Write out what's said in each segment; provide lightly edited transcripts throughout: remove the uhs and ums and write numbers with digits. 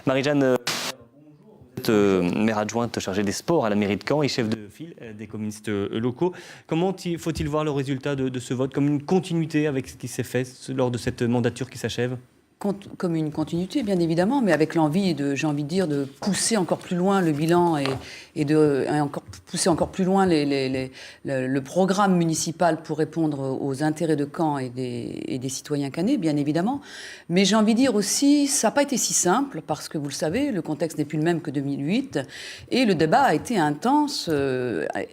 Marie-Jeanne, vous êtes maire adjointe chargée des sports à la mairie de Caen et chef de file des communistes locaux. Comment faut-il voir le résultat de ce vote comme une continuité avec ce qui s'est fait lors de cette mandature qui s'achève ? Comme une continuité, bien évidemment, mais avec l'envie j'ai envie de dire, de pousser encore plus loin le bilan et pousser encore plus loin le programme municipal pour répondre aux intérêts de Caen et des citoyens caennais, bien évidemment. Mais j'ai envie de dire aussi, ça n'a pas été si simple, parce que vous le savez, le contexte n'est plus le même que 2008, et le débat a été intense,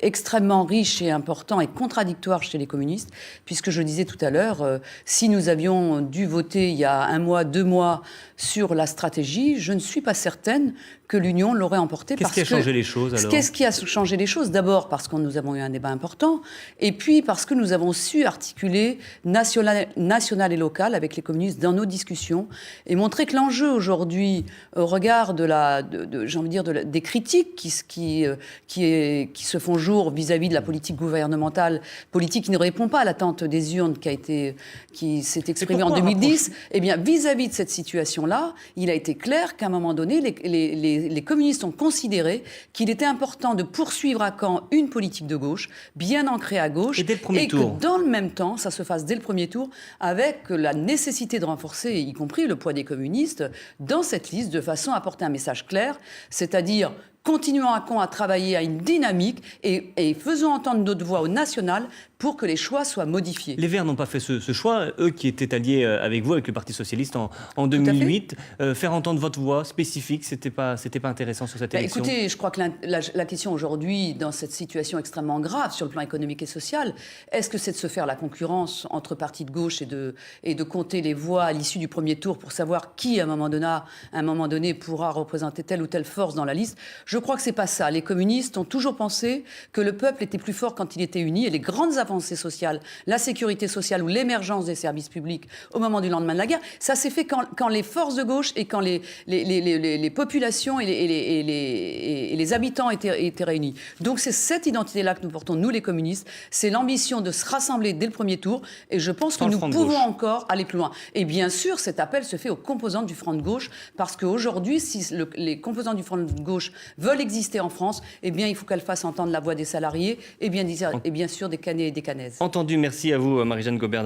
extrêmement riche et important et contradictoire chez les communistes, puisque je le disais tout à l'heure, si nous avions dû voter il y a 1 mois, 2 mois sur la stratégie, je ne suis pas certaine que l'Union l'aurait emporté. Qu'est-ce qui a changé les choses alors ? Qu'est-ce qui a changé les choses ? D'abord parce que nous avons eu un débat important, et puis parce que nous avons su articuler national et local avec les communistes dans nos discussions et montrer que l'enjeu aujourd'hui, au regard j'ai envie de dire des critiques qui se font jour vis-à-vis de la politique gouvernementale, politique qui ne répond pas à l'attente des urnes qui s'est exprimée en 2010, eh bien vis-à-vis de cette situation-là, il a été clair qu'à un moment donné, les communistes ont considéré qu'il était important de poursuivre à Caen une politique de gauche, bien ancrée à gauche, et que dans le même temps, ça se fasse dès le premier tour, avec la nécessité de renforcer, y compris le poids des communistes, dans cette liste, de façon à apporter un message clair, c'est-à-dire continuons à Caen à travailler à une dynamique et faisons entendre notre voix au national pour que les choix soient modifiés. Les Verts n'ont pas fait ce choix, eux qui étaient alliés avec vous, avec le Parti Socialiste en 2008. Faire entendre votre voix spécifique, c'était pas intéressant sur cette élection. Écoutez, je crois que la question aujourd'hui, dans cette situation extrêmement grave sur le plan économique et social, est-ce que c'est de se faire la concurrence entre partis de gauche et de compter les voix à l'issue du premier tour pour savoir qui, à un moment donné, pourra représenter telle ou telle force dans la liste ? Je crois que c'est pas ça. Les communistes ont toujours pensé que le peuple était plus fort quand il était uni, et les grandes avancées sociales, la sécurité sociale ou l'émergence des services publics au moment du lendemain de la guerre, ça s'est fait quand les forces de gauche et quand les populations et les habitants étaient réunis. Donc c'est cette identité-là que nous portons, nous les communistes. C'est l'ambition de se rassembler dès le premier tour, et je pense que nous pouvons encore aller plus loin. Et bien sûr, cet appel se fait aux composantes du Front de gauche, parce qu'aujourd'hui, si les composantes du Front de gauche veulent exister en France, eh bien, il faut qu'elles fassent entendre la voix des salariés et bien sûr des Caennais et des Caennaises. Entendu, merci à vous Marie-Jeanne Gobert.